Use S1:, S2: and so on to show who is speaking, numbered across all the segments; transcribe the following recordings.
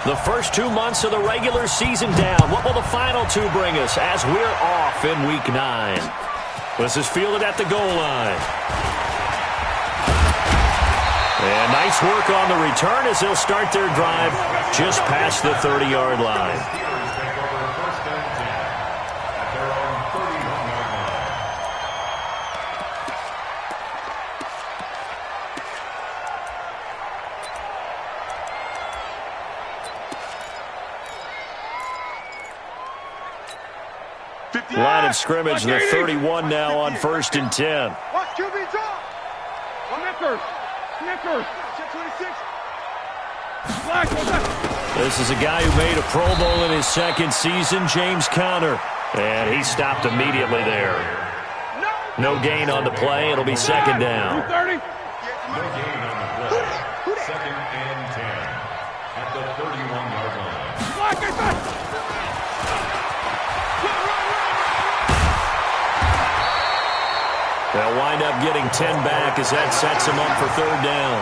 S1: The first 2 months of the regular season down. What will the final two bring us as we're off in Week 9? This is fielded at the goal line. And nice work on the return as they'll start their drive just past the 30-yard line. Line of scrimmage, the 31 now on 1st and 10.
S2: Watch QB drop. Snickers. Check 26.
S1: This is a guy who made a Pro Bowl in his second season, James Conner. And he stopped immediately there. No gain on the play. It'll be second down.
S2: 30.
S3: No gain on the play. Second and 10 at the 31-yard line.
S1: They'll wind up getting 10 back as that sets them up for third down.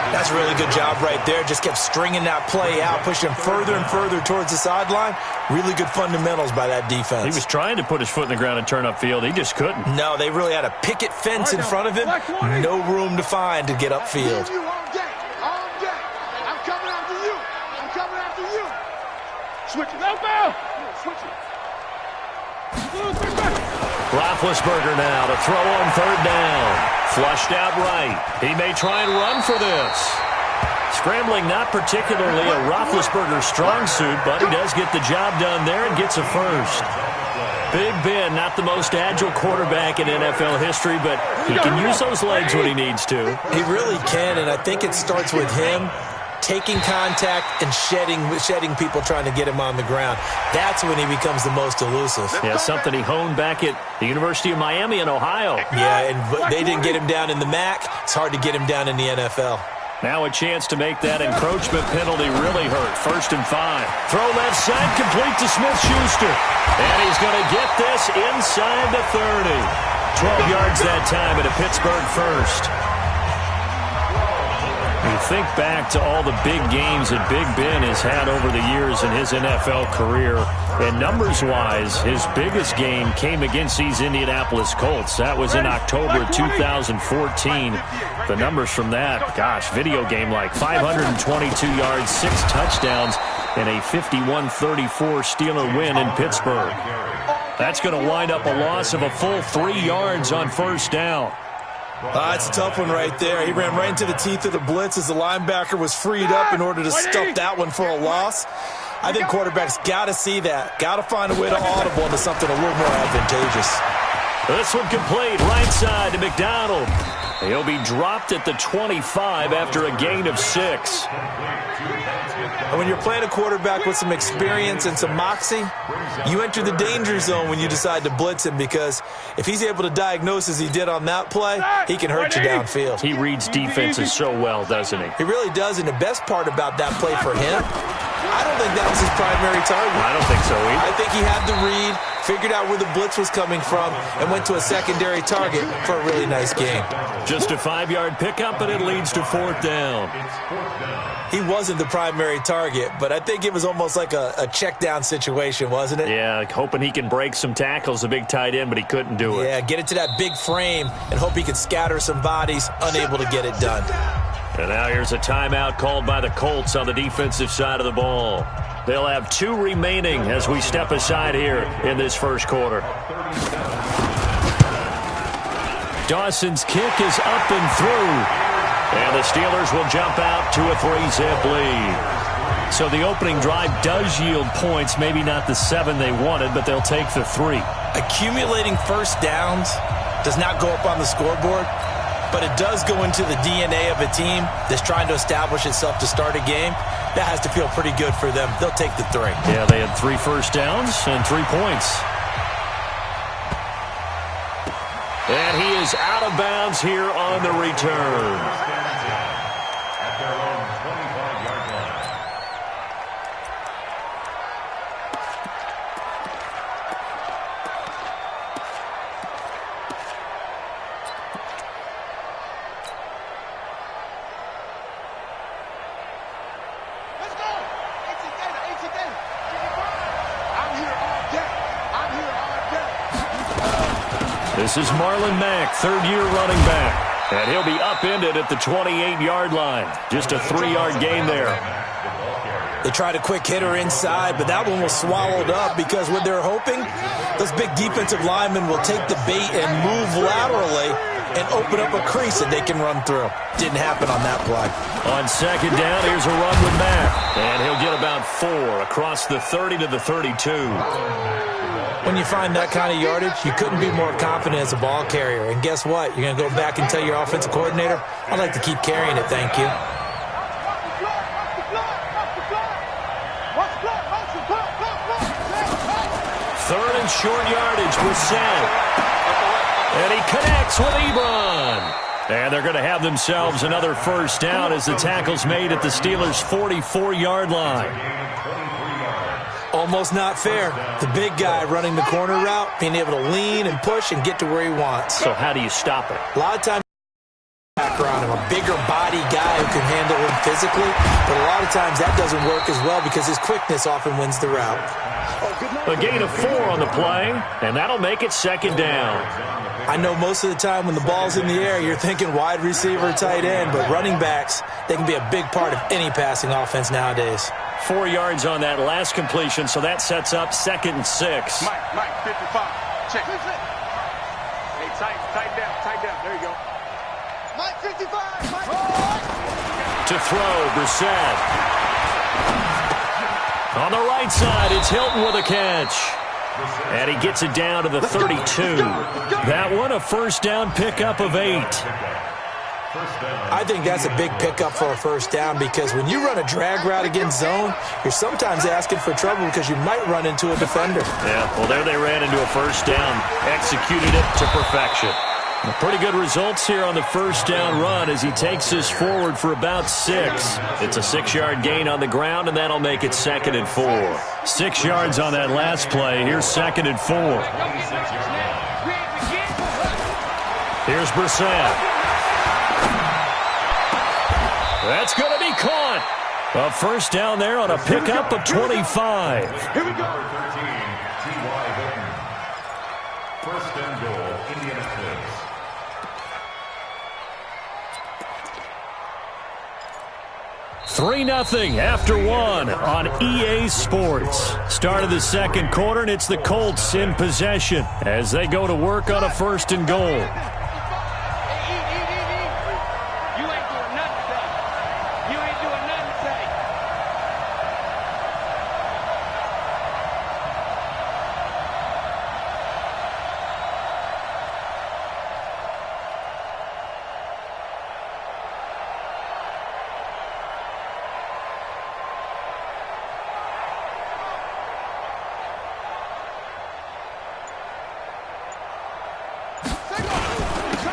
S4: That's a really good job right there. Just kept stringing that play out, pushing further and further towards the sideline. Really good fundamentals by that defense.
S1: He was trying to put his foot in the ground and turn upfield. He just couldn't.
S4: No, they really had a picket fence in front of him. No room to find to get upfield.
S2: I'm coming after you. Switch it. No foul. Switch it.
S1: Roethlisberger now to throw on third down. Flushed out right. He may try and run for this. Scrambling not particularly a Roethlisberger strong suit, but he does get the job done there and gets a first. Big Ben, not the most agile quarterback in NFL history, but he can use those legs when he needs to.
S4: He really can, and I think it starts with him taking contact and shedding people trying to get him on the ground. That's when he becomes the most elusive.
S1: Yeah, something he honed back at the University of Miami in Ohio.
S4: Yeah, and they didn't get him down in the MAC. It's hard to get him down in the NFL.
S1: Now a chance to make that encroachment penalty really hurt. 1st and 5. Throw left side, complete to Smith-Schuster. And he's going to get this inside the 30. 12 yards that time at a Pittsburgh first. You think back to all the big games that Big Ben has had over the years in his NFL career, and numbers-wise, his biggest game came against these Indianapolis Colts. That was in October 2014. The numbers from that, gosh, video game like 522 yards, 6 touchdowns, and a 51-34 Steeler win in Pittsburgh. That's going to wind up a loss of a full 3 yards on first down.
S4: It's a tough one right there. He ran right into the teeth of the blitz as the linebacker was freed up in order to stuff that one for a loss. I think quarterbacks got to see that. Got to find a way to audible into something a little more advantageous.
S1: This one complete, right side to McDonald. He'll be dropped at the 25 after a gain of 6.
S4: And when you're playing a quarterback with some experience and some moxie, you enter the danger zone when you decide to blitz him, because if he's able to diagnose as he did on that play, he can hurt you downfield.
S1: He reads defenses so well, doesn't he?
S4: He really does, and the best part about that play for him, I don't think that was his primary target.
S1: I don't think so either.
S4: I think he had the read, figured out where the blitz was coming from, and went to a secondary target for a really nice game.
S1: Just a 5-yard pickup, and it leads to 4th down.
S4: He wasn't the primary target, but I think it was almost like a check down situation, wasn't it?
S1: Yeah, hoping he can break some tackles, a big tight end, but he couldn't do it.
S4: Yeah, get it to that big frame and hope he could scatter some bodies, unable to get it done.
S1: And now here's a timeout called by the Colts on the defensive side of the ball. They'll have 2 remaining as we step aside here in this first quarter. Dawson's kick is up and through. And the Steelers will jump out to a 3-zip lead. So the opening drive does yield points, maybe not the 7 they wanted, but they'll take the 3.
S4: Accumulating first downs does not go up on the scoreboard, but it does go into the DNA of a team that's trying to establish itself to start a game. That has to feel pretty good for them. They'll take the 3.
S1: Yeah, they had 3 first downs and 3 points. And he is out of bounds here on the return. This is Marlon Mack, third-year running back. And he'll be upended at the 28-yard line. Just a 3-yard gain there.
S4: They tried a quick hitter inside, but that one was swallowed up because what they're hoping, those big defensive linemen will take the bait and move laterally and open up a crease that they can run through. Didn't happen on that play.
S1: On second down, here's a run with Mack. And he'll get about 4 across the 30 to the 32.
S4: When you find that kind of yardage, you couldn't be more confident as a ball carrier. And guess what? You're going to go back and tell your offensive coordinator, I'd like to keep carrying it, thank you.
S1: Third and short yardage with Sam. And he connects with Ebron. And they're going to have themselves another first down as the tackle's made at the Steelers' 44-yard line.
S4: Almost not fair. The big guy running the corner route, being able to lean and push and get to where he wants.
S1: So how do you stop it?
S4: A lot of times around him, a bigger body guy who can handle him physically, but a lot of times that doesn't work as well because his quickness often wins the route.
S1: A gain of 4 on the play, and that'll make it second down.
S4: I know most of the time when the ball's in the air, you're thinking wide receiver, tight end, but running backs, they can be a big part of any passing offense nowadays.
S1: 4 yards on that last completion, so that sets up 2nd and 6.
S2: Mike, 55. Check. Hey, tight down. There you go. Mike, 55. Mike.
S1: To throw, Brissett. On the right side, it's Hilton with a catch. And he gets it down to the 32. That one, a first down pickup of 8.
S4: I think that's a big pickup for a first down because when you run a drag route against zone, you're sometimes asking for trouble because you might run into a defender.
S1: Yeah, well, there they ran into a first down, executed it to perfection. Pretty good results here on the first down run as he takes this forward for about 6. It's a 6-yard gain on the ground, and that'll make it 2nd and 4. 6 yards on that last play. Here's 2nd and 4. Here's Brissett. That's going to be caught. A first down there on a pickup of 25.
S2: Here we go.
S3: 13, T.Y. Hilton. First and goal, Indianapolis.
S1: Three 0 after 1 on EA Sports. Start of the second quarter, and it's the Colts in possession as they go to work on a 1st and goal.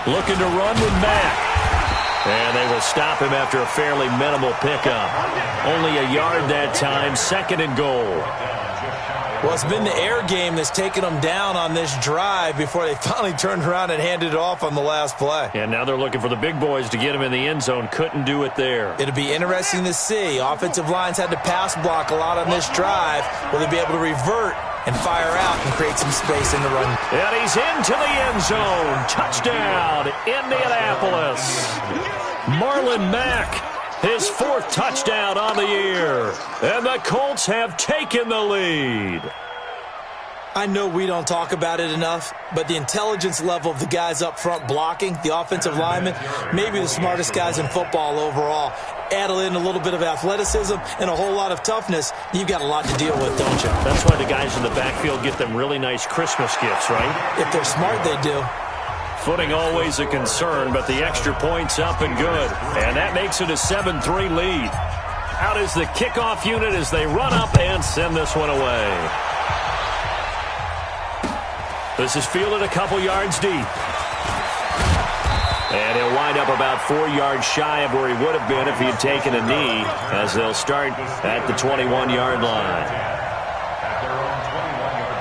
S1: Looking to run with Mack. And they will stop him after a fairly minimal pickup. Only a yard that time, 2nd and goal.
S4: Well, it's been the air game that's taken them down on this drive before they finally turned around and handed it off on the last play.
S1: And now they're looking for the big boys to get him in the end zone. Couldn't do it there.
S4: It'll be interesting to see. Offensive lines had to pass block a lot on this drive. Will they be able to revert and fire out and create some space in the run?
S1: And he's into the end zone. Touchdown, Indianapolis. Marlon Mack, his 4th touchdown on the year. And the Colts have taken the lead.
S4: I know we don't talk about it enough, but the intelligence level of the guys up front blocking, the offensive linemen, maybe the smartest guys in football overall. Add in a little bit of athleticism and a whole lot of toughness, you've got a lot to deal with, don't you?
S1: That's why the guys in the backfield get them really nice Christmas gifts, right?
S4: If they're smart, they do.
S1: Footing always a concern, but the extra point's up and good. And that makes it a 7-3 lead. Out is the kickoff unit as they run up and send this one away. This is fielded a couple yards deep. And he'll wind up about 4 yards shy of where he would have been if he had taken a knee, as they'll start at the 21-yard line.
S3: At their own 21-yard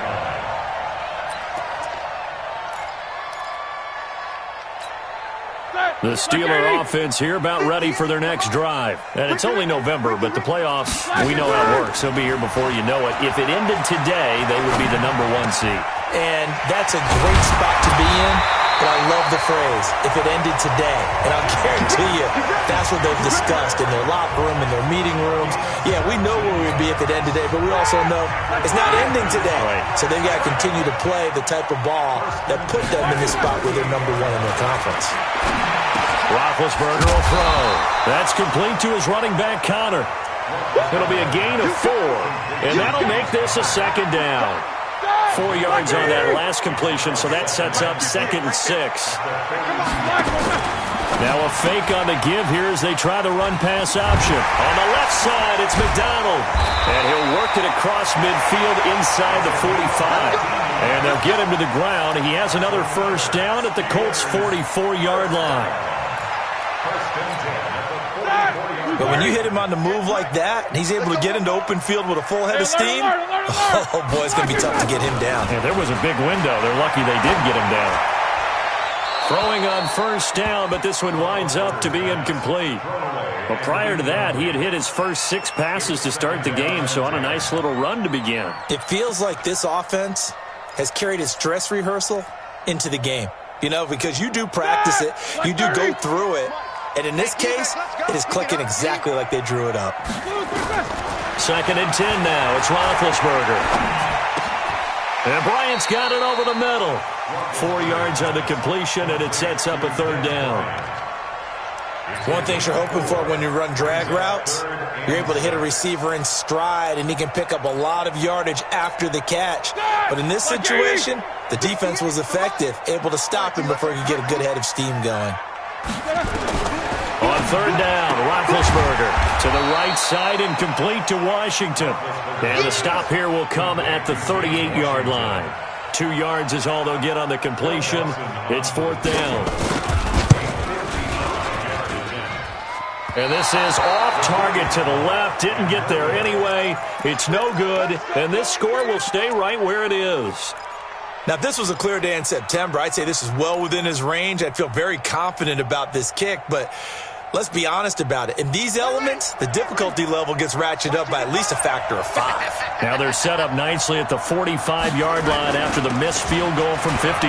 S3: line.
S1: The Steeler offense here about ready for their next drive. And it's only November, but the playoffs, we know how it works. They'll be here before you know it. If it ended today, they would be the #1 seed.
S4: And that's a great spot to be in, but I love the phrase, if it ended today. And I'll guarantee you, that's what they've discussed in their locker room, in their meeting rooms. Yeah, we know where we'd be if it ended today, but we also know it's not ending today.
S1: Right.
S4: So they've got to continue to play the type of ball that put them in this spot where they're #1 in their conference.
S1: Roethlisberger will throw. That's complete to his running back, Connor. It'll be a gain of 4, and that'll make this a second down. 4 yards on that last completion, so that sets up 2nd and 6. Now a fake on the give here as they try the run-pass option. On the left side, it's McDonald. And he'll work it across midfield inside the 45. And they'll get him to the ground. He has another first down at the Colts' 44-yard line.
S4: But when you hit him on the move like that, and he's able to get into open field with a full head of steam, oh, boy, it's going to be tough to get him down.
S1: Yeah, there was a big window. They're lucky they did get him down. Throwing on first down, but this one winds up to be incomplete. But prior to that, he had hit his first 6 passes to start the game, so on a nice little run to begin.
S4: It feels like this offense has carried its dress rehearsal into the game. You know, because you do practice it, you do go through it, and in this case, it is clicking exactly like they drew it up.
S1: 2nd and 10 now. It's Roethlisberger. And Bryant's got it over the middle. 4 yards on the completion, and it sets up a 3rd down.
S4: One thing you're hoping for when you run drag routes, you're able to hit a receiver in stride, and he can pick up a lot of yardage after the catch. But in this situation, the defense was effective, able to stop him before he could get a good head of steam going.
S1: On 3rd down, Roethlisberger to the right side and complete to Washington. And the stop here will come at the 38-yard line. 2 yards is all they'll get on the completion. It's 4th down. And this is off target to the left. Didn't get there anyway. It's no good. And this score will stay right where it is.
S4: Now, if this was a clear day in September, I'd say this is well within his range. I'd feel very confident about this kick, but let's be honest about it. In these elements, the difficulty level gets ratcheted up by at least a factor of 5.
S1: Now they're set up nicely at the 45-yard line after the missed field goal from 55.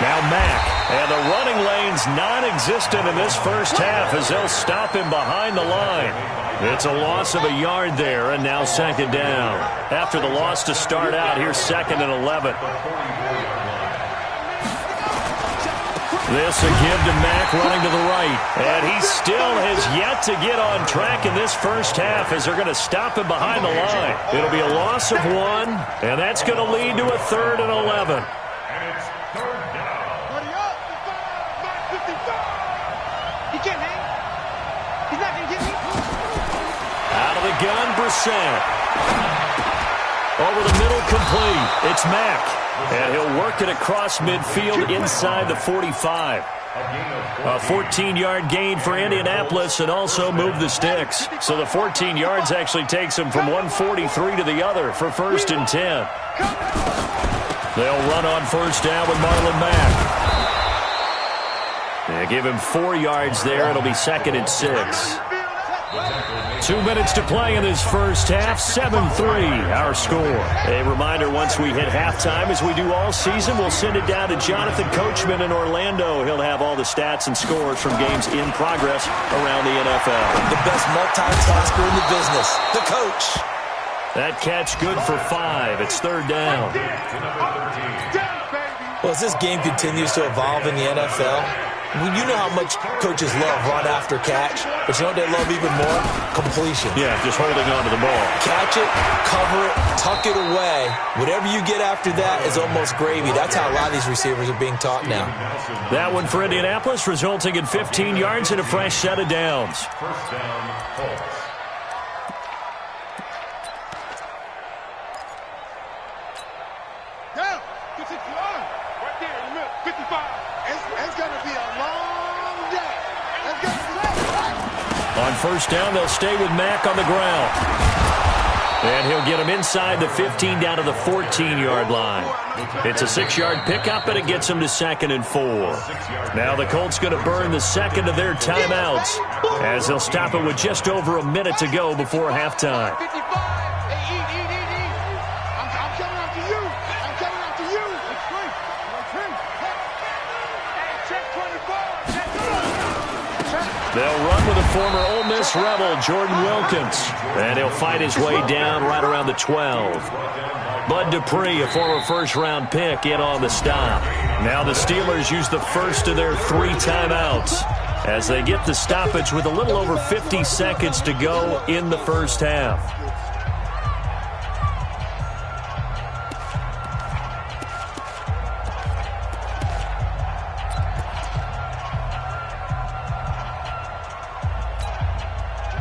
S1: Now Mack, and the running lane's non-existent in this first half as they'll stop him behind the line. It's a loss of a yard there, and now 2nd down. After the loss to start out, here's 2nd and 11. This a give to Mack running to the right. And he still has yet to get on track in this first half as they're going to stop him behind the line. It'll be a loss of 1, and that's going to lead to a 3rd and 11.
S3: And it's 3rd down.
S2: He can't hang. He's not going to get me.
S1: Out of the gun, Brissett. Over the middle, complete. It's Mack. And he'll work it across midfield inside the 45. A 14-yard gain for Indianapolis and also move the sticks. So the 14 yards actually takes him from 143 to the other for 1st and 10. They'll run on first down with Marlon Mack. They give him 4 yards there. It'll be 2nd and 6. 2 minutes to play in this first half. 7-3 our score. A reminder, once we hit halftime, as we do all season, we'll send it down to Jonathan Coachman in Orlando. He'll have all the stats and scores from games in progress around the NFL.
S4: The best multitasker in the business, the coach.
S1: That catch good for 5. It's 3rd down.
S4: Well, as this game continues to evolve in the NFL, you know how much coaches love run after catch, but you know what they love even more? Completion.
S1: Yeah, just holding on to the ball.
S4: Catch it, cover it, tuck it away. Whatever you get after that is almost gravy. That's how a lot of these receivers are being taught now.
S1: That one for Indianapolis, resulting in 15 yards and a fresh set of downs.
S3: First down, Colts.
S2: Down. 56 yards. Right there in the middle. 55. It's going to be a long day. It's going to be late.
S1: On first down, they'll stay with Mack on the ground. And he'll get him inside the 15 down to the 14-yard line. It's a 6-yard pickup, and it gets him to 2nd and 4. Now the Colts going to burn the second of their timeouts as they'll stop it with just over a minute to go before halftime.
S2: 55. Hey, eat. I'm coming after you. I'm coming after you. Hey, check 24.
S1: They'll run with a former Ole Miss Rebel, Jordan Wilkins, and he'll fight his way down right around the 12. Bud Dupree, a former first-round pick, in on the stop. Now the Steelers use the first of their 3 timeouts as they get the stoppage with a little over 50 seconds to go in the first half.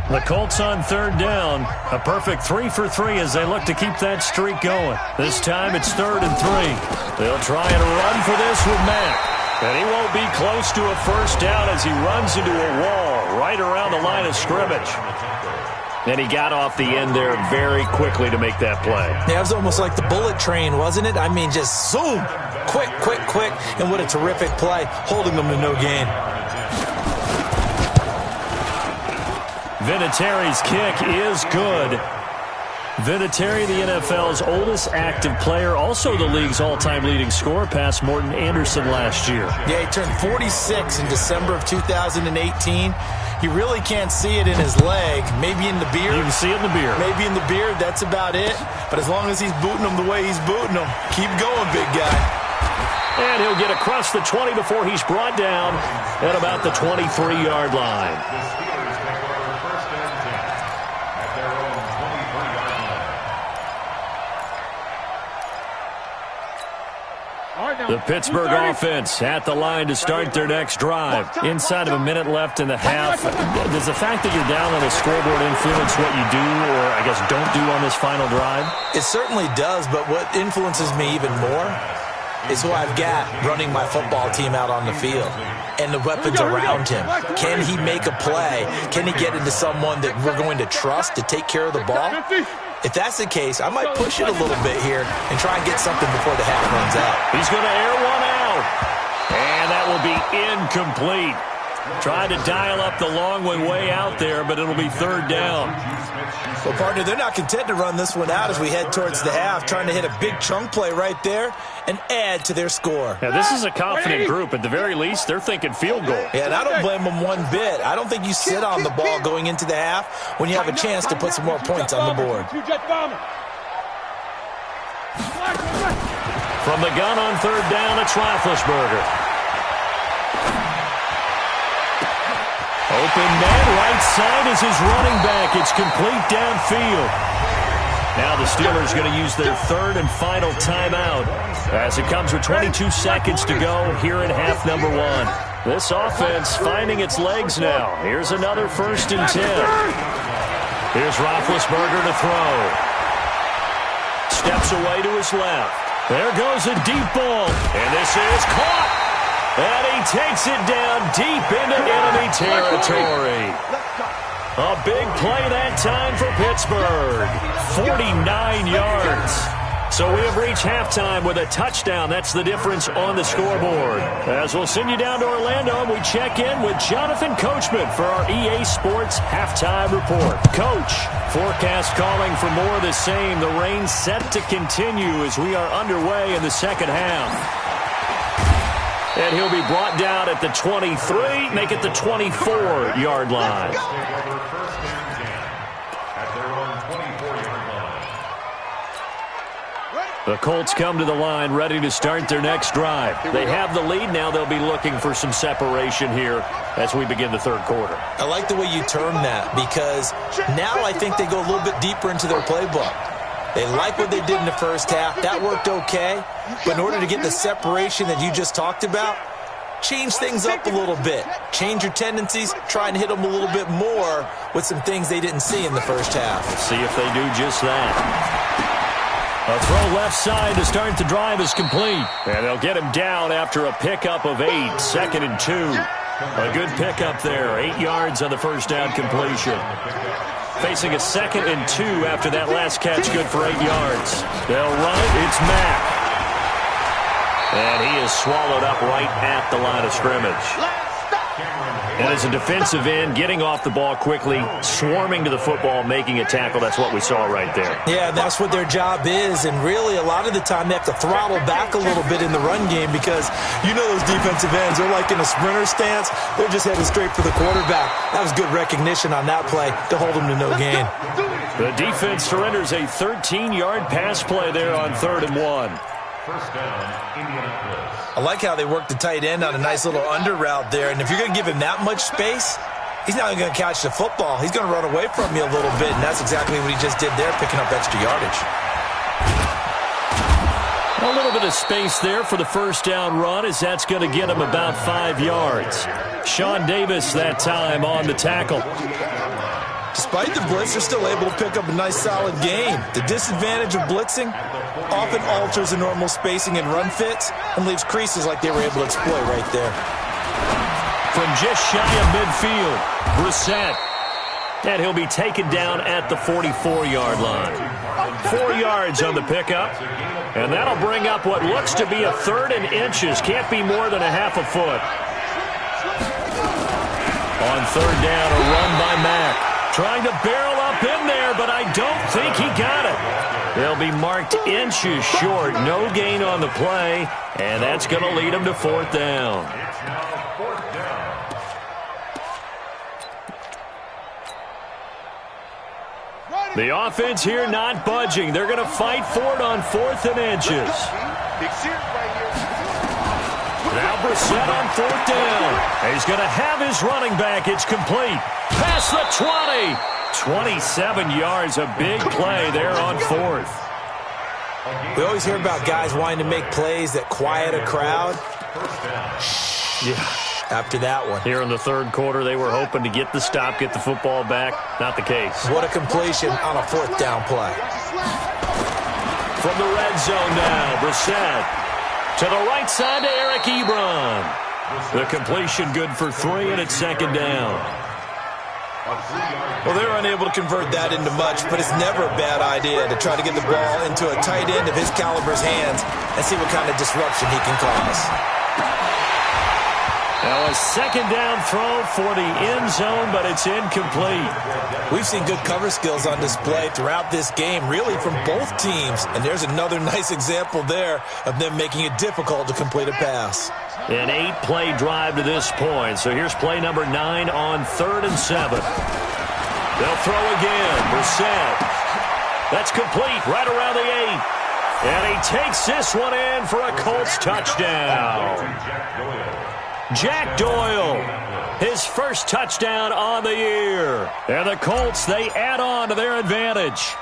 S1: The Colts on 3rd down. A perfect 3 for 3 as they look to keep that streak going. This time it's 3rd and 3. They'll try and run for this with Mack. And he won't be close to a first down as he runs into a wall right around the line of scrimmage. And he got off the end there very quickly to make that play.
S4: Yeah, it was almost like the bullet train, wasn't it? I mean, just zoom. Quick. And what a terrific play, holding them to no gain.
S1: Vinatieri's kick is good. Vinatieri, the NFL's oldest active player, also the league's all-time leading scorer, past Morton Anderson last year.
S4: Yeah, he turned 46 in December of 2018. You really can't see it in his leg. Maybe in the beard.
S1: You can see it in the beard.
S4: Maybe in the beard, that's about it. But as long as he's booting them the way he's booting them, keep going, big guy.
S1: And he'll get across the 20 before he's brought down at about the 23-yard line. The Pittsburgh offense at the line to start their next drive. Inside of a minute left in the half. Does the fact that you're down on the scoreboard influence what you do, or I guess don't do on this final drive?
S4: It certainly does, but what influences me even more is who I've got running my football team out on the field and the weapons around him. Can he make a play? Can he get into someone that we're going to trust to take care of the ball? If that's the case, I might push it a little bit here and try and get something before the half runs out.
S1: He's going to air one out. And that will be incomplete. Trying to dial up the long way out there, but it'll be 3rd down.
S4: Well, partner, they're not content to run this one out as we head towards the half, trying to hit a big chunk play right there and add to their score.
S1: Now, this is a confident group. At the very least, they're thinking field goal.
S4: Yeah, and I don't blame them one bit. I don't think you sit on the ball going into the half when you have a chance to put some more points on the board.
S1: From the gun on 3rd down, it's Roethlisberger. Open man, right side is his running back. It's complete downfield. Now the Steelers going to use their 3rd and final timeout as it comes with 22 seconds to go here in half number 1. This offense finding its legs now. Here's another 1st and 10. Here's Roethlisberger to throw. Steps away to his left. There goes a deep ball. And this is caught. And he takes it down deep into enemy territory. A big play that time for Pittsburgh. 49 yards. So we have reached halftime with a touchdown. That's the difference on the scoreboard. As we'll send you down to Orlando, and we check in with Jonathan Coachman for our EA Sports Halftime Report. Coach, forecast calling for more of the same. The rain set to continue as we are underway in the second half. And he'll be brought down at the 23, make it the 24-yard line. The Colts come to the line ready to start their next drive. They have the lead. Now they'll be looking for some separation here as we begin the 3rd quarter.
S4: I like the way you term that because now I think they go a little bit deeper into their playbook. They like what they did in the first half. That worked okay. But in order to get the separation that you just talked about, change things up a little bit. Change your tendencies. Try and hit them a little bit more with some things they didn't see in the first half.
S1: Let's see if they do just that. A throw left side to start the drive is complete. And they'll get him down after a pickup of 8. 2nd and 2. A good pickup there. 8 yards on the first down completion. facing a 2nd and 2 after that last catch, good for 8 yards. They'll run it. It's Mack. And he is swallowed up right at the line of scrimmage. And as a defensive end, getting off the ball quickly, swarming to the football, making a tackle, that's what we saw right there.
S4: Yeah, that's what their job is. And really, a lot of the time, they have to throttle back a little bit in the run game because you know those defensive ends, they're like in a sprinter stance. They're just headed straight for the quarterback. That was good recognition on that play to hold them to no gain.
S1: The defense surrenders a 13-yard pass play there on 3rd and 1.
S3: First down, Indianapolis.
S4: I like how they worked the tight end on a nice little under route there. And if you're going to give him that much space, he's not going to catch the football. He's going to run away from you a little bit, and that's exactly what he just did there, picking up extra yardage.
S1: A little bit of space there for the first down run, as that's going to get him about 5 yards. Sean Davis that time on the tackle.
S4: Despite the blitz, they're still able to pick up a nice solid gain. The disadvantage of blitzing often alters the normal spacing and run fits and leaves creases like they were able to exploit right there.
S1: From just shy of midfield, Brissett. And he'll be taken down at the 44-yard line. 4 yards on the pickup. And that'll bring up what looks to be a 3rd and inches. Can't be more than a half a foot. On 3rd down, a run by Mack. Trying to barrel up in there, but I don't think he got it. They'll be marked inches short. No gain on the play, and that's going to lead them to 4th down.
S3: It's now 4th down.
S1: The offense here not budging. They're going to fight for it on 4th and inches. Now Brissett on 4th down. He's going to have his running back. It's complete. Past the 20. 27 yards, a big play there on 4th.
S4: We always hear about guys wanting to make plays that quiet a crowd.
S1: Yeah.
S4: After that one.
S1: Here in the 3rd quarter, they were hoping to get the stop, get the football back. Not the case.
S4: What a completion on a 4th down play.
S1: From the red zone now, Brissett. To the right side to Eric Ebron. The completion good for 3, and it's 2nd down.
S4: Well, they were unable to convert that into much, but it's never a bad idea to try to get the ball into a tight end of his caliber's hands and see what kind of disruption he can cause.
S1: Now a 2nd down throw for the end zone, but it's incomplete.
S4: We've seen good cover skills on display throughout this game, really from both teams. And there's another nice example there of them making it difficult to complete a pass.
S1: An 8-play drive to this point. So here's play number 9 on 3rd and 7. They'll throw again. Brissett. That's complete right around the 8. And he takes this one in for a Colts touchdown. Jack Doyle, his first touchdown on the year. And the Colts, they add on to their advantage.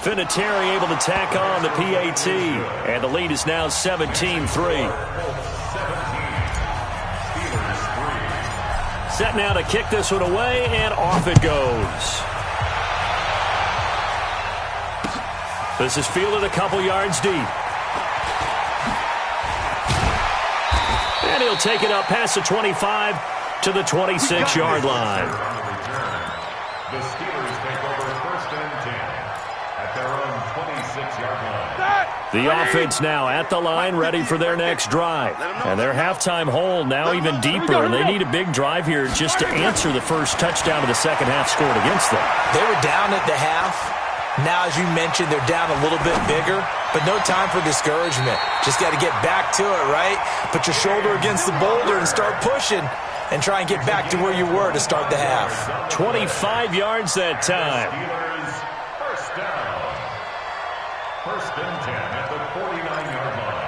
S1: Vinatieri able to tack on the PAT. And the lead is now 17-3. Set now to kick this one away, and off it goes. This is fielded a couple yards deep. And he'll take it up past the 25 to the 26-yard line.
S3: The Steelers take over 1st and 10 at their own 26-yard line.
S1: The offense now at the line, ready for their next drive. And their halftime hole now even deeper, and they need a big drive here just to answer the first touchdown of the second half scored against them.
S4: They were down at the half. Now, as you mentioned, they're down a little bit bigger, but no time for discouragement. Just got to get back to it, right? Put your shoulder against the boulder and start pushing and try and get back to where you were to start the half.
S1: 25 yards that time.
S3: Steelers, first down. 1st and 10 at the 49-yard line.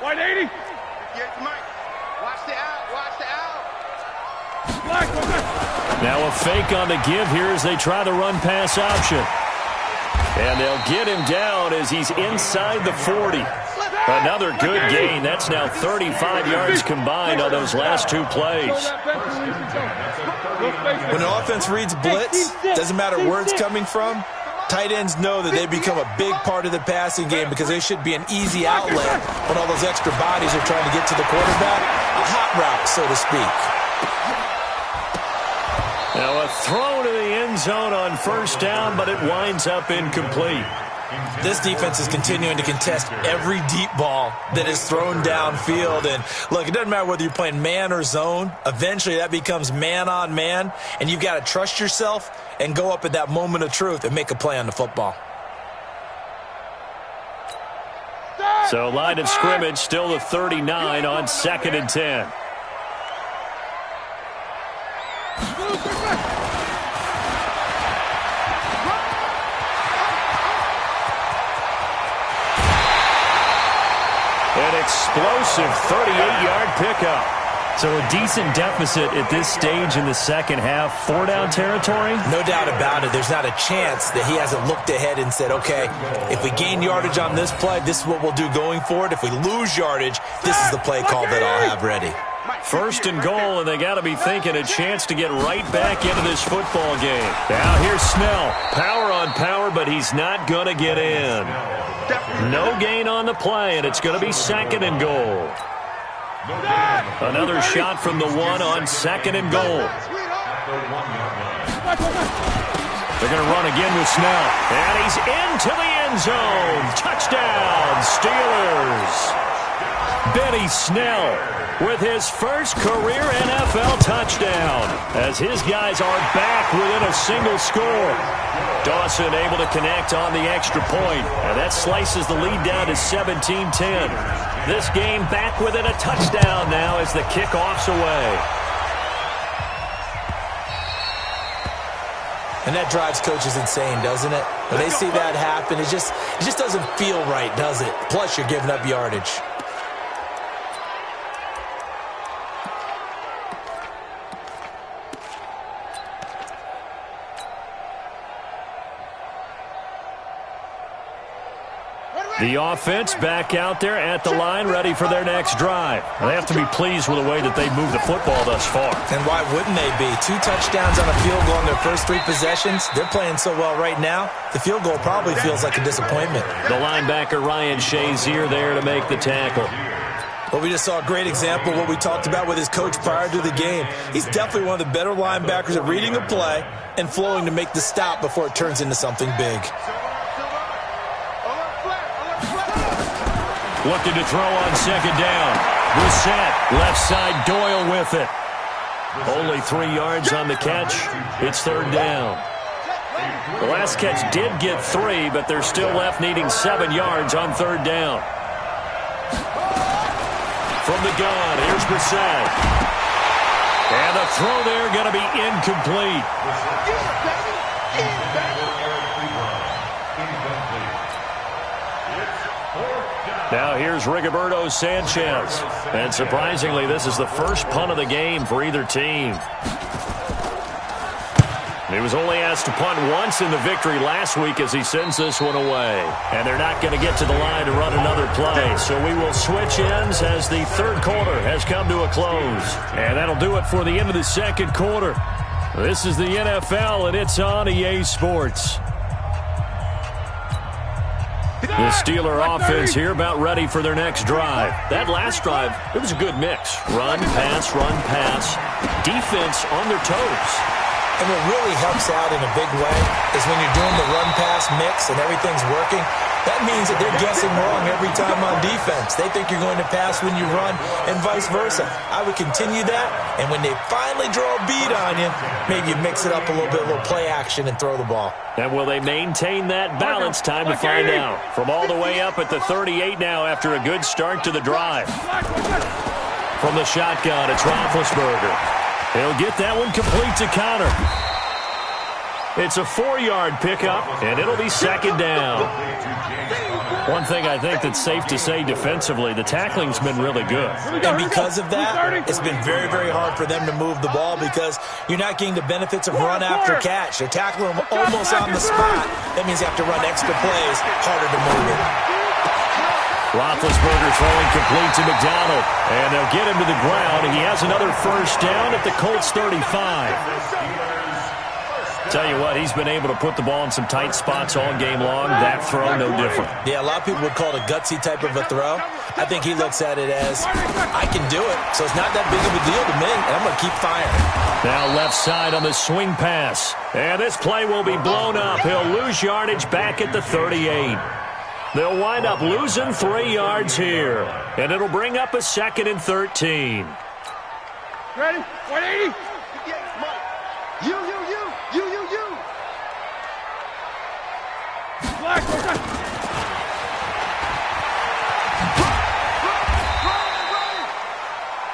S2: White 80. Watch the out.
S1: Now a fake on the give here as they try the run-pass option. And they'll get him down as he's inside the 40. Another good gain. That's now 35 yards combined on those last 2 plays.
S4: When an offense reads blitz, doesn't matter where it's coming from, Tight ends know that they become a big part of the passing game because they should be an easy outlet when all those extra bodies are trying to get to the quarterback. A hot route, so to speak.
S1: Now a throw to the end zone on first down, but it winds up incomplete.
S4: This defense is continuing to contest every deep ball that is thrown downfield. And look, it doesn't matter whether you're playing man or zone. Eventually that becomes man on man, and you've got to trust yourself and go up at that moment of truth and make a play on the football.
S1: So line of scrimmage still the 39 on 2nd and 10. An explosive 38-yard pickup.
S5: So a decent deficit at this stage in the second half. 4-down territory?
S4: No doubt about it. There's not a chance that he hasn't looked ahead and said, okay, if we gain yardage on this play, this is what we'll do going forward. If we lose yardage, this is the play call that I'll have ready.
S1: 1st and goal, and they got to be thinking a chance to get right back into this football game. Now here's Snell. Power on power, but he's not going to get in. No gain on the play, and it's going to be 2nd and goal. Another shot from the 1 on 2nd and goal. They're going to run again with Snell. And he's into the end zone. Touchdown, Steelers. Benny Snell with his first career NFL touchdown as his guys are back within a single score. Dawson able to connect on the extra point, and that slices the lead down to 17-10. This game back within a touchdown now as the kickoff's away.
S4: And that drives coaches insane, doesn't it? When they see that happen, it just doesn't feel right, does it? Plus, you're giving up yardage.
S1: The offense back out there at the line, ready for their next drive. They have to be pleased with the way that they've moved the football thus far.
S4: And why wouldn't they be? 2 touchdowns on a field goal in their first 3 possessions. They're playing so well right now, the field goal probably feels like a disappointment.
S1: The linebacker, Ryan Shazier, there to make the tackle.
S4: Well, we just saw a great example of what we talked about with his coach prior to the game. He's definitely one of the better linebackers at reading a play and flowing to make the stop before it turns into something big.
S1: Looking to throw on 2nd down. Brissett, left side, Doyle with it. Only 3 yards on the catch. It's 3rd down. The last catch did get 3, but they're still left needing 7 yards on 3rd down. From the gun, here's Brissett. And the throw there going to be incomplete. Now here's Rigoberto Sanchez. And surprisingly, this is the first punt of the game for either team. He was only asked to punt once in the victory last week as he sends this one away. And they're not going to get to the line to run another play. So we will switch ends as the 3rd quarter has come to a close. And that'll do it for the end of the 2nd quarter. This is the NFL, and it's on EA Sports. The Steeler offense here about ready for their next drive. That last drive, it was a good mix. Run, pass, defense on their toes.
S4: And what really helps out in a big way is when you're doing the run-pass mix and everything's working, that means that they're guessing wrong every time on defense. They think you're going to pass when you run and vice versa. I would continue that, and when they finally draw a bead on you, maybe you mix it up a little play action and throw the ball.
S1: And will they maintain that balance? Time to find out. From all the way up at the 38 now after a good start to the drive. From the shotgun, it's Roethlisberger. He'll get that one complete to Connor. It's a 4-yard pickup, and it'll be 2nd down. One thing I think that's safe to say defensively, the tackling's been really good.
S4: And because of that, it's been very, very hard for them to move the ball because you're not getting the benefits of run after catch. They're tackling them almost on the spot. That means you have to run extra plays, harder to move it.
S1: Roethlisberger throwing complete to McDonald. And they'll get him to the ground. He has another first down at the Colts 35. Tell you what, he's been able to put the ball in some tight spots all game long. That throw, no different.
S4: Yeah, a lot of people would call it a gutsy type of a throw. I think he looks at it as, I can do it, so it's not that big of a deal to me, and I'm going to keep firing.
S1: Now left side on the swing pass. And this play will be blown up. He'll lose yardage back at the 38. They'll wind up losing 3 yards here. And it'll bring up a 2nd and 13.
S2: Ready? 180. You. Black,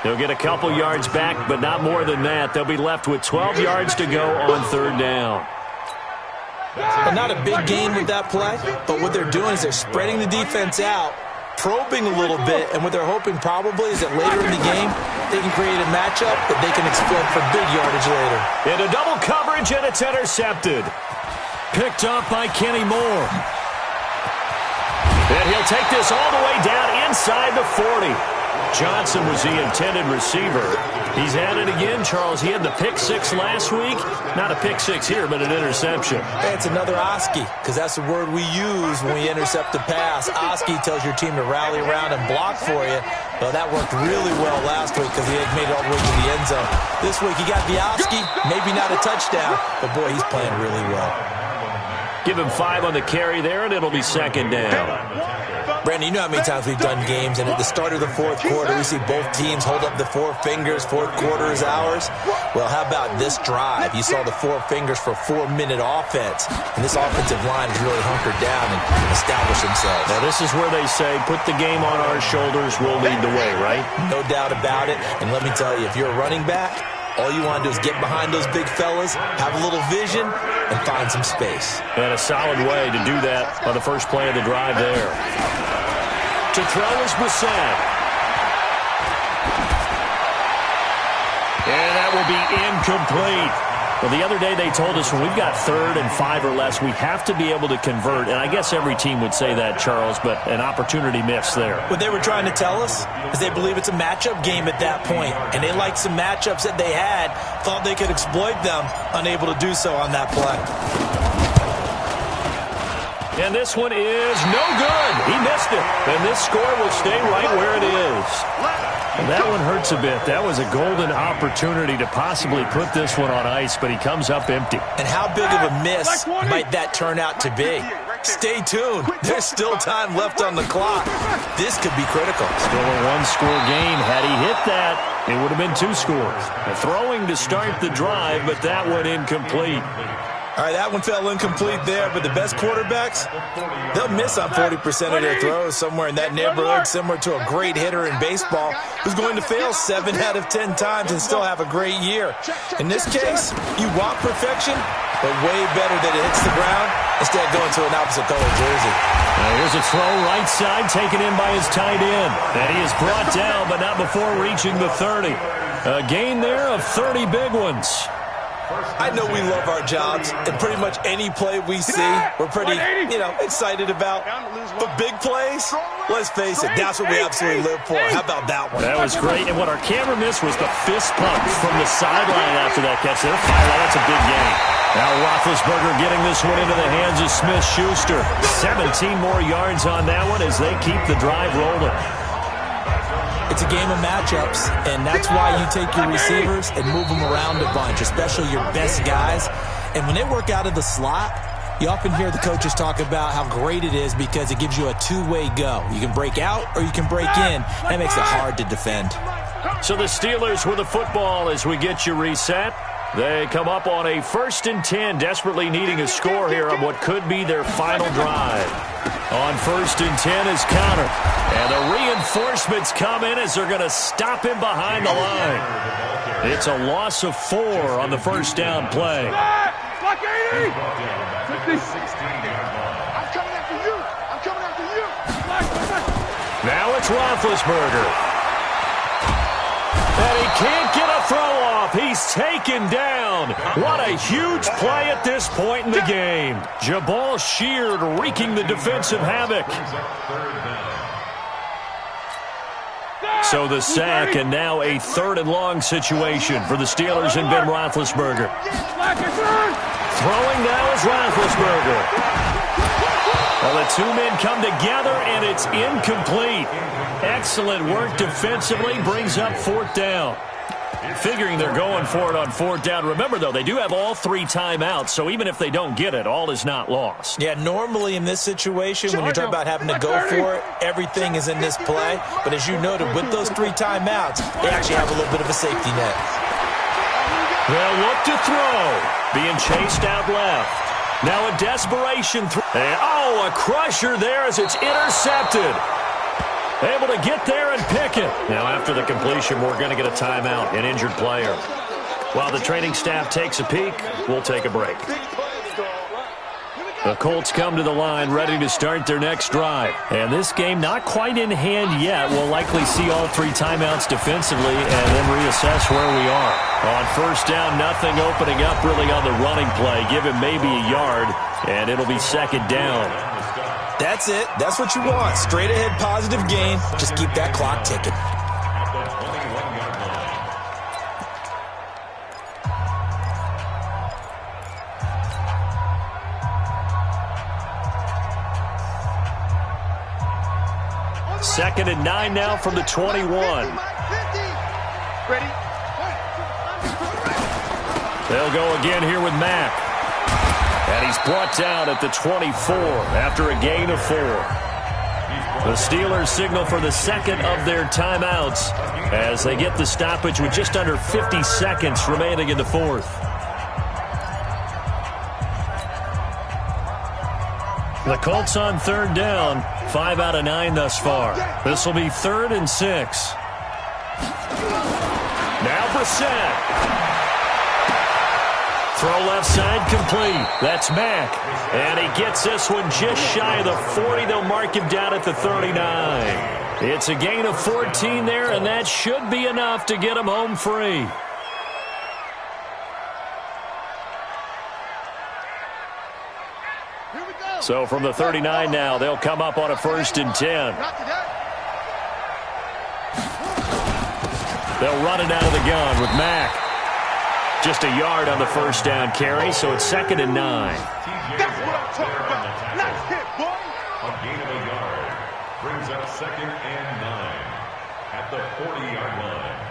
S1: They'll get a couple yards back, but not more than that. They'll be left with 12 yards to go on 3rd down.
S4: And not a big gain with that play, but what they're doing is they're spreading the defense out, probing a little bit, and what they're hoping probably is that later in the game, they can create a matchup that they can exploit for big yardage later.
S1: Into double coverage, and it's intercepted. Picked up by Kenny Moore. And he'll take this all the way down inside the 40. Johnson was the intended receiver. He's at it again, Charles. He had the pick 6 last week. Not a pick 6 here, but an interception.
S4: Hey, it's another Oski, because that's the word we use when we intercept a pass. Oski tells your team to rally around and block for you. Well, that worked really well last week because he had made it all the way to the end zone. This week he got the Oski, maybe not a touchdown, but boy, he's playing really well.
S1: Give him 5 on the carry there, and it'll be 2nd down.
S4: Brandon, you know how many times we've done games, and at the start of the 4th quarter, we see both teams hold up the 4 fingers, 4th quarter is ours. Well, how about this drive? You saw the 4 fingers for 4-minute offense, and this offensive line has really hunkered down and established themselves.
S1: Now, this is where they say, put the game on our shoulders, we'll lead the way, right?
S4: No doubt about it, and let me tell you, if you're a running back, all you want to do is get behind those big fellas, have a little vision, and find some space.
S1: And a solid way to do that on the first play of the drive there. To throw is Brissett. And that will be incomplete. Well, the other day they told us when we've got 3rd and 5 or less, we have to be able to convert. And I guess every team would say that, Charles, but an opportunity missed there.
S4: What they were trying to tell us is they believe it's a matchup game at that point, and they liked some matchups that they had, thought they could exploit them, unable to do so on that play.
S1: And this one is no good. He missed it. And this score will stay right where it is. And that one hurts a bit. That was a golden opportunity to possibly put this one on ice, but he comes up empty.
S4: And how big of a miss might that turn out to be? Stay tuned. There's still time left on the clock. This could be critical.
S1: Still a 1-score game. Had he hit that, it would have been 2 scores. A throwing to start the drive, but that one incomplete.
S4: All right, that one fell incomplete there, but the best quarterbacks, they'll miss on 40% of their throws, somewhere in that neighborhood, similar to a great hitter in baseball who's going to fail 7 out of 10 times and still have a great year. In this case, you want perfection, but way better that it hits the ground instead of going to an opposite color jersey.
S1: Now here's a throw right side taken in by his tight end. And he is brought down, but not before reaching the 30. A gain there of 30 big ones.
S4: I know we love our jobs, and pretty much any play we see, we're pretty, excited about. But big plays, let's face it, that's what we absolutely live for. How about that one?
S1: That was great, and what our camera missed was the fist pump from the sideline after that catch. They're fired. That's a big game. Now Roethlisberger getting this one into the hands of Smith-Schuster. 17 more yards on that one as they keep the drive rolling.
S4: It's a game of matchups, and that's why you take your receivers and move them around a bunch, especially your best guys. And when they work out of the slot, you often hear the coaches talk about how great it is because it gives you a two-way go. You can break out or you can break in. That makes it hard to defend.
S1: So the Steelers with the football as we get you reset. They come up on a 1st and 10, desperately needing a score here on what could be their final drive. On 1st and 10 is Connor. And the reinforcements come in as they're going to stop him behind the line. It's a loss of 4 on the first down play.
S2: Block 80! 60. I'm coming after you. I'm coming after you.
S1: Now it's Roethlisberger. And he can't get a throw off. He's taken down. What a huge play at this point in the game. Jabal Sheard wreaking the defensive havoc. So the sack, and now a 3rd and long situation for the Steelers and Ben Roethlisberger. Throwing now is Roethlisberger. Well, the two men come together, and it's incomplete. Excellent work defensively, brings up fourth down. Figuring they're going for it on fourth down. Remember, though, they do have all 3 timeouts, so even if they don't get it, all is not lost.
S4: Yeah, normally in this situation, when you're talking about having to go for it, everything is in this play. But as you noted, with those 3 timeouts, they actually have a little bit of a safety net.
S1: They'll look to throw. Being chased out left. Now a desperation throw. And, a crusher there as it's intercepted. Able to get there and pick it. Now after the completion, we're going to get a timeout, an injured player. While the training staff takes a peek, we'll take a break. The Colts come to the line ready to start their next drive. And this game not quite in hand yet. We'll likely see all 3 timeouts defensively and then reassess where we are. On first down, nothing opening up really on the running play. Give him maybe a yard, and it'll be second down.
S4: That's it. That's what you want. Straight ahead positive gain. Just keep that clock ticking.
S1: Second and 9 now from the 21.
S2: Ready?
S1: They'll go again here with Mack. And he's brought down at the 24 after a gain of 4. The Steelers signal for the second of their timeouts as they get the stoppage with just under 50 seconds remaining in the fourth. The Colts on third down, 5 out of 9 thus far. This will be 3rd and 6. Now Brissett. Throw left side complete. That's Mack. And he gets this one just shy of the 40. They'll mark him down at the 39. It's a gain of 14 there, and that should be enough to get him home free. So from the 39 now, they'll come up on a 1st and 10. They'll run it out of the gun with Mack. Just a yard on the first down carry, so it's 2nd and 9.
S2: That's what I'm talking about. Nice hit, boy.
S3: A gain of a yard brings up 2nd and 9 at the 40-yard line.